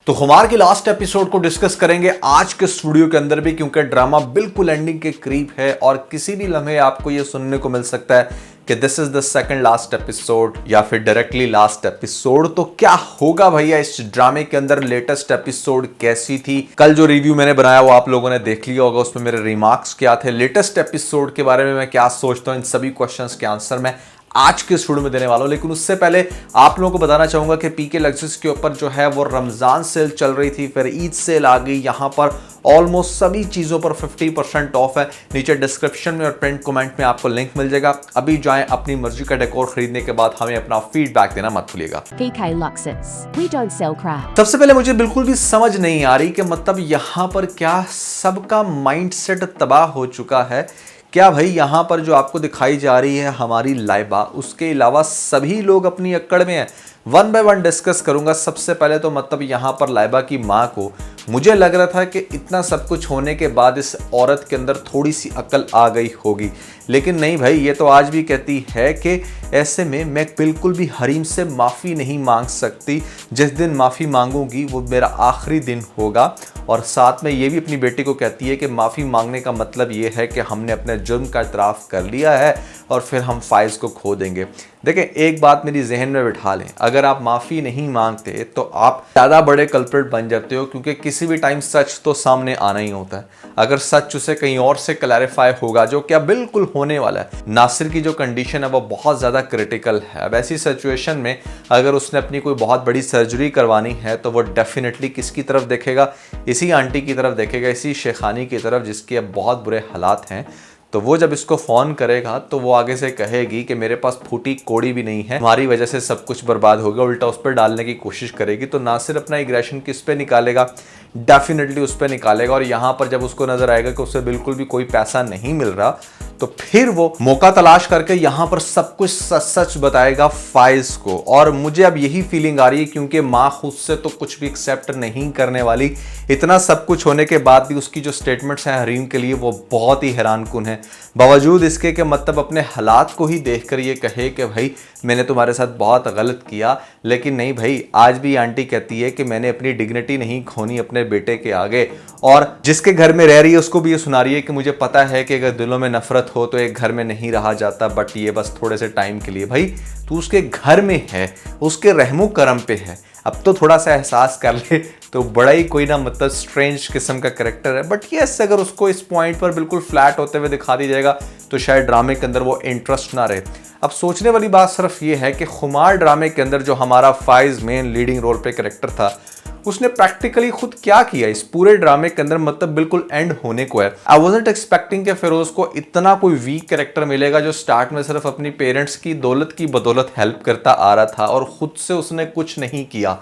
तो खुमार के लास्ट एपिसोड को डिस्कस करेंगे आज के स्टूडियो के अंदर भी, क्योंकि ड्रामा बिल्कुल एंडिंग के करीब है और किसी भी लम्हे आपको यह सुनने को मिल सकता है कि this is the second last episode या फिर डायरेक्टली लास्ट एपिसोड। तो क्या होगा भैया इस ड्रामे के अंदर, लेटेस्ट एपिसोड कैसी थी, कल जो रिव्यू मैंने बनाया वो आप लोगों ने देख लिया होगा, उसमें मेरे रिमार्क्स क्या थे, लेटेस्ट एपिसोड के बारे में मैं क्या सोचता हूं, इन सभी क्वेश्चंस के आंसर मैं आज के स्टूडियो में देने वाला हूं। लेकिन उससे पहले आप लोगों को बताना चाहूंगा कि पीके लग्जरीज के ऊपर जो है वो रमजान सेल चल रही थी, फिर ईद सेल आ गई। यहां पर ऑलमोस्ट सभी चीजों पर 50% ऑफ है। नीचे डिस्क्रिप्शन में और पिन कमेंट में आपको लिंक मिल जाएगा। अभी जाएं, अपनी मर्जी का डेकोर खरीदने के बाद हमें अपना फीडबैक देना मत भूलिएगा। PK Luxus. We don't sell crap. सबसे पहले मुझे बिल्कुल भी समझ नहीं आ रही कि मतलब यहां पर क्या सबका माइंडसेट तबाह हो चुका है। क्या भाई यहाँ पर जो आपको दिखाई जा रही है हमारी लाइबा, उसके अलावा सभी लोग अपनी अक्कड़ में हैं। वन बाय वन डिस्कस करूंगा। सबसे पहले तो मतलब यहाँ पर लाइबा की माँ को मुझे लग रहा था कि इतना सब कुछ होने के बाद इस औरत के अंदर थोड़ी सी अक्ल आ गई होगी, लेकिन नहीं भाई, ये तो आज भी कहती है कि ऐसे में मैं बिल्कुल भी हरीम से माफ़ी नहीं मांग सकती। जिस दिन माफ़ी मांगूंगी वो मेरा आखिरी दिन होगा। और साथ में ये भी अपनी बेटी को कहती है कि माफ़ी मांगने का मतलब ये है कि हमने अपने जुर्म का इतराफ़ कर लिया है और फिर हम फाइज को खो देंगे। देखें, एक बात मेरी जहन में बिठा लें, अगर आप माफ़ी नहीं मांगते तो आप ज़्यादा बड़े कल्प्रिट बन जाते हो, क्योंकि किसी भी टाइम सच तो सामने आना ही होता है। अगर सच उसे कहीं और से क्लैरिफाई होगा, जो क्या बिल्कुल होने वाला है। नासिर की जो कंडीशन है वो बहुत ज़्यादा क्रिटिकल है। अब ऐसी सिचुएशन में अगर उसने अपनी कोई बहुत बड़ी सर्जरी करवानी है तो वो डेफिनेटली किसकी तरफ देखेगा? इसी आंटी की तरफ देखेगा, इसी शेखानी की तरफ जिसके अब बहुत बुरे हालात हैं। तो वो जब इसको फ़ोन करेगा तो वो आगे से कहेगी कि मेरे पास फूटी कोड़ी भी नहीं है, हमारी वजह से सब कुछ बर्बाद हो गया, उल्टा उस पर डालने की कोशिश करेगी। तो नासिर अपना एग्रेशन किस पे निकालेगा? डेफिनेटली उस पर निकालेगा। और यहाँ पर जब उसको नजर आएगा कि उसे बिल्कुल भी कोई पैसा नहीं मिल रहा, तो फिर वो मौका तलाश करके यहाँ पर सब कुछ सच सच बताएगा फाइज को। और मुझे अब यही फीलिंग आ रही है, क्योंकि माँ खुद से तो कुछ भी एक्सेप्ट नहीं करने वाली। इतना सब कुछ होने के बाद भी उसकी जो स्टेटमेंट्स हैं हरीम के लिए वो बहुत ही हैरानकुन है। बावजूद इसके कि मतलब अपने हालात को ही देखकर ये कहे कि भाई मैंने तुम्हारे साथ बहुत गलत किया, लेकिन नहीं भाई, आज भी आंटी कहती है कि मैंने अपनी डिग्निटी नहीं खोनी अपने बेटे के आगे। और जिसके घर में रह रही है उसको भी ये सुना रही है कि मुझे पता है कि अगर दिलों में नफरत हो तो एक घर में नहीं रहा जाता, बट ये बस थोड़े से टाइम के लिए। भाई तू उसके घर में है, उसके रहमो करम पे है, अब तो थोड़ा सा एहसास कर ले। तो बड़ा ही कोई ना मतलब स्ट्रेंज किस्म का कैरेक्टर है, बट यस, अगर उसको इस पॉइंट पर बिल्कुल फ्लैट होते हुए दिखा दी जाएगा तो शायद ड्रामे के अंदर वो इंटरेस्ट ना रहे। अब सोचने वाली बात सिर्फ ये है कि खुमार ड्रामे के अंदर जो हमारा फाइज मेन लीडिंग रोल पे कैरेक्टर था, उसने प्रैक्टिकली खुद क्या किया इस पूरे ड्रामे के अंदर, मतलब बिल्कुल एंड होने को है। आई वाज़न्ट एक्सपेक्टिंग कि फिरोज को इतना कोई वीक कैरेक्टर मिलेगा, जो स्टार्ट में सिर्फ अपनी पेरेंट्स की दौलत की बदौलत हेल्प करता आ रहा था और खुद से उसने कुछ नहीं किया।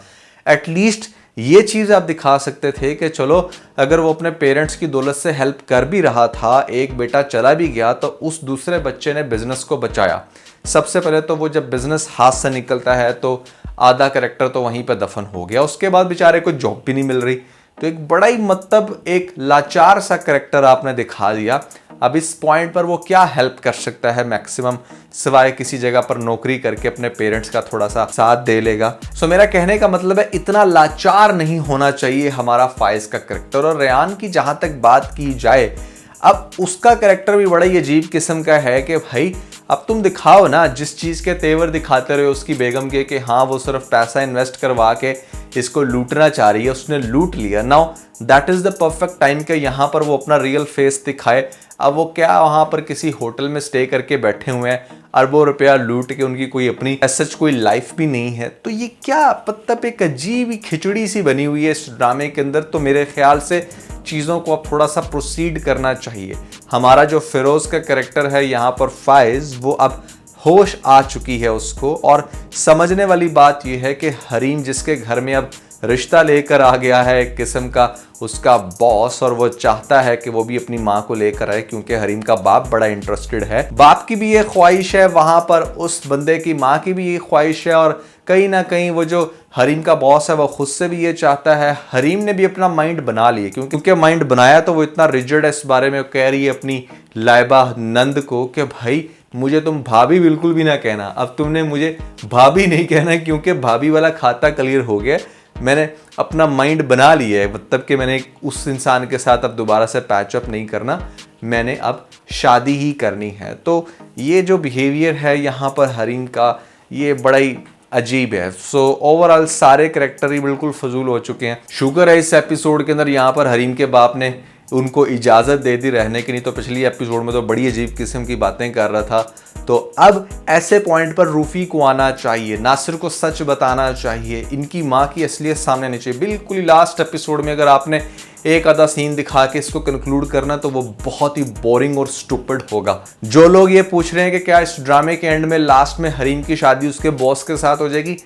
एटलीस्ट ये चीज़ आप दिखा सकते थे कि चलो अगर वो अपने पेरेंट्स की दौलत से हेल्प कर भी रहा था, एक बेटा चला भी गया, तो उस दूसरे बच्चे ने बिजनेस को बचाया। सबसे पहले तो वो जब बिजनेस हाथ से निकलता है तो आधा कैरेक्टर तो वहीं पर दफन हो गया, उसके बाद बेचारे को जॉब भी नहीं मिल रही। तो एक बड़ा ही मतलब एक लाचार सा कैरेक्टर आपने दिखा दिया। अब इस पॉइंट पर वो क्या हेल्प कर सकता है मैक्सिमम, सिवाय किसी जगह पर नौकरी करके अपने पेरेंट्स का थोड़ा सा साथ दे लेगा। सो मेरा कहने का मतलब है इतना लाचार नहीं होना चाहिए हमारा फाइज का कैरेक्टर। और रेयान की जहां तक बात की जाए, अब उसका कैरेक्टर भी बड़ा ही अजीब किस्म का है कि भाई अब तुम दिखाओ ना, जिस चीज़ के तेवर दिखाते रहे उसकी बेगम के कि हाँ वो सिर्फ पैसा इन्वेस्ट करवा के इसको लूटना चाह रही है, उसने लूट लिया। Now that is the perfect time कि यहाँ पर वो अपना रियल फेस दिखाए। अब वो क्या वहाँ पर किसी होटल में स्टे करके बैठे हुए हैं, अरबों रुपया लूट के, उनकी कोई अपनी सच कोई लाइफ भी नहीं है। तो ये क्या मतलब एक अजीब ही खिचड़ी सी बनी हुई है इस ड्रामे के अंदर। तो मेरे ख्याल से चीज़ों को अब थोड़ा सा प्रोसीड करना चाहिए। हमारा जो फिरोज का कैरेक्टर है यहाँ पर फाइज, वो अब होश आ चुकी है उसको। और समझने वाली बात यह है कि हरीम जिसके घर में अब रिश्ता लेकर आ गया है एक किस्म का उसका बॉस, और वो चाहता है कि वो भी अपनी माँ को लेकर आए, क्योंकि हरीम का बाप बड़ा इंटरेस्टेड है। बाप की भी ये ख्वाहिश है, वहां पर उस बंदे की माँ की भी ये ख्वाहिश है, और कहीं ना कहीं वो जो हरीम का बॉस है वो खुद से भी ये चाहता है। हरीम ने भी अपना माइंड बना लिया, क्योंकि माइंड बनाया तो वो इतना रिजिड है इस बारे में, कह रही है अपनी लाइबा नंद को कि भाई मुझे तुम भाभी बिल्कुल भी ना कहना। अब तुमने मुझे भाभी नहीं कहना, क्योंकि भाभी वाला खाता क्लियर हो गया। मैंने अपना माइंड बना लिया है, मतलब कि मैंने उस इंसान के साथ अब दोबारा से पैचअप नहीं करना, मैंने अब शादी ही करनी है। तो ये जो बिहेवियर है यहाँ पर हरीम का, ये बड़ा ही अजीब है। सो ओवरऑल सारे कैरेक्टर ही बिल्कुल फजूल हो चुके हैं। शुक्र है इस एपिसोड के अंदर यहाँ पर हरीम के बाप ने उनको इजाज़त दे दी रहने की, नहीं तो पिछली एपिसोड में तो बड़ी अजीब किस्म की बातें कर रहा था। तो अब ऐसे पॉइंट पर रूफी को आना चाहिए, नासिर को सच बताना चाहिए, इनकी माँ की असलियत सामने आनी चाहिए। बिल्कुल लास्ट एपिसोड में अगर आपने एक आधा सीन दिखा के इसको कंक्लूड करना तो वो बहुत ही बोरिंग और स्टूपिड होगा। जो लोग ये पूछ रहे हैं कि क्या इस ड्रामे के एंड में लास्ट में हरीम की शादी उसके बॉस के साथ हो जाएगी,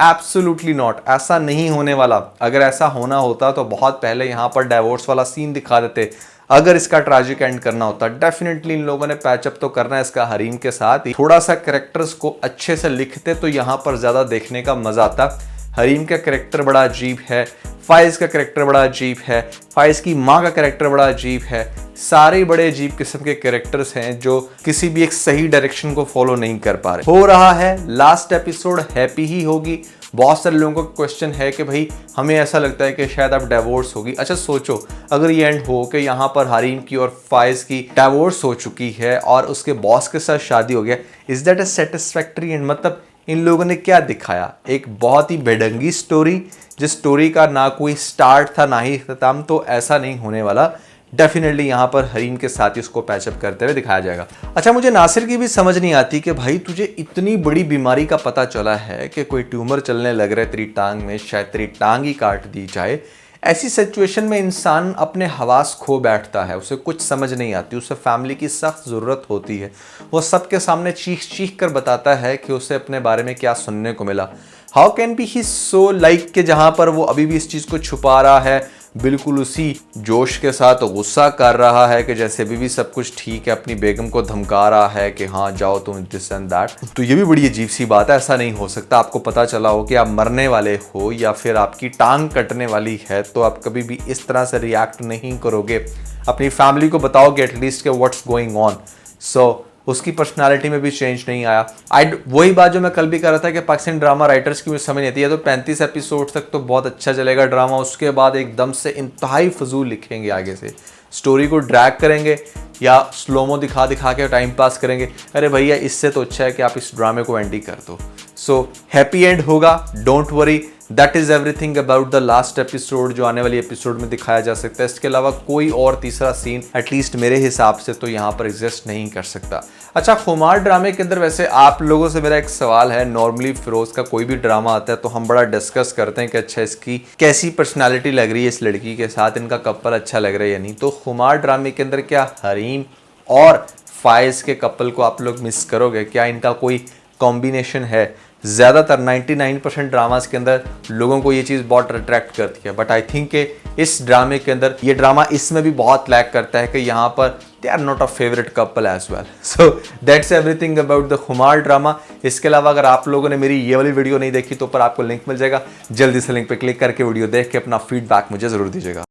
एब्सोल्युटली नॉट, ऐसा नहीं होने वाला। अगर ऐसा होना होता तो बहुत पहले यहाँ पर डाइवोर्स वाला सीन दिखा देते। अगर इसका ट्रैजिक एंड करना होता, डेफिनेटली इन लोगों ने पैचअप तो करना है इसका हरीम के साथ ही। थोड़ा सा कैरेक्टर्स को अच्छे से लिखते तो यहाँ पर ज्यादा देखने का मजा आता। हरीम का कैरेक्टर बड़ा अजीब है, फाइज का कैरेक्टर बड़ा अजीब है, फाइज की माँ का कैरेक्टर बड़ा अजीब है। सारे बड़े अजीब किस्म के कैरेक्टर्स हैं जो किसी भी एक सही डायरेक्शन को फॉलो नहीं कर पा रहे। हो रहा है लास्ट एपिसोड हैप्पी ही होगी। बहुत सारे लोगों का क्वेश्चन है कि भाई हमें ऐसा लगता है कि शायद अब डाइवोर्स होगी। अच्छा सोचो, अगर ये एंड हो कि यहाँ पर हरीम की और फाइज की डाइवोर्स हो चुकी है और उसके बॉस के साथ शादी हो गया, is that a satisfactory and? मतलब इन लोगों ने क्या दिखाया? एक बहुत ही बेढंगी स्टोरी, जिस स्टोरी का ना कोई स्टार्ट था ना ही खत्म। तो ऐसा नहीं होने वाला। डेफिनेटली यहाँ पर हरीम के साथ ही उसको पैचअप करते हुए दिखाया जाएगा। अच्छा मुझे नासिर की भी समझ नहीं आती कि भाई तुझे इतनी बड़ी बीमारी का पता चला है कि कोई ट्यूमर चलने लग रहा है तेरी टांग में, शायद तेरी टांग ही काट दी जाए। ऐसी सिचुएशन में इंसान अपने हवास खो बैठता है, उसे कुछ समझ नहीं आती, उसे फैमिली की सख्त ज़रूरत होती है। वो सबके सामने चीख चीख कर बताता है कि उसे अपने बारे में क्या सुनने को मिला। How can be he so like कि जहाँ पर वो अभी भी इस चीज़ को छुपा रहा है, बिल्कुल उसी जोश के साथ गुस्सा कर रहा है कि जैसे अभी भी सब कुछ ठीक है, अपनी बेगम को धमका रहा है कि हाँ जाओ तुम दिस एंड दैट। तो ये भी बड़ी अजीब सी बात है। ऐसा नहीं हो सकता। आपको पता चला हो कि आप मरने वाले हो या फिर आपकी टांग कटने वाली है तो आप कभी भी इस तरह से रिएक्ट नहीं करोगे। अपनी फैमिली को बताओगे एटलीस्ट कि व्हाट्स गोइंग ऑन। सो उसकी पर्सनालिटी में भी चेंज नहीं आया। वही बात जो मैं कल भी कर रहा था कि पाकिस्तानी ड्रामा राइटर्स की मुझे समझ नहीं आती है। तो 35 एपिसोड तक तो बहुत अच्छा चलेगा ड्रामा, उसके बाद एकदम से इंतहाई फजूल लिखेंगे, आगे से स्टोरी को ड्रैग करेंगे या स्लोमो दिखा दिखा के टाइम पास करेंगे। अरे भैया इससे तो अच्छा है कि आप इस ड्रामे को एंड ही कर दो। सो हैप्पी एंड होगा, don't worry. That is everything about the last episode जो आने वाली एपिसोड में दिखाया जा सकता है। इसके अलावा कोई और तीसरा सीन एटलीस्ट मेरे हिसाब से तो यहाँ पर एग्जिस्ट नहीं कर सकता। अच्छा खुमार ड्रामे के अंदर वैसे आप लोगों से मेरा एक सवाल है। नॉर्मली फिरोज का कोई भी ड्रामा आता है तो हम बड़ा डिस्कस करते हैं कि अच्छा इसकी कैसी पर्सनालिटी लग रही है, इस लड़की के साथ इनका कपल अच्छा लग रहा है या नहीं। तो खुमार ड्रामे के अंदर क्या हरीम और फाइज के कपल को आप लोग मिस करोगे? क्या इनका कोई कॉम्बिनेशन है? ज़्यादातर 99% ड्रामास के अंदर लोगों को ये चीज़ बहुत अट्रैक्ट करती है, बट आई थिंक कि इस ड्रामे के अंदर ये ड्रामा इसमें भी बहुत लैक करता है कि यहाँ पर they are not a favourite couple as well. So that's everything about the Khumar drama. इसके अलावा अगर आप लोगों ने मेरी ये वाली वीडियो नहीं देखी तो ऊपर आपको लिंक मिल जाएगा, जल्दी से लिंक पे क्लिक करके वीडियो देख के अपना फीडबैक मुझे ज़रूर दीजिएगा।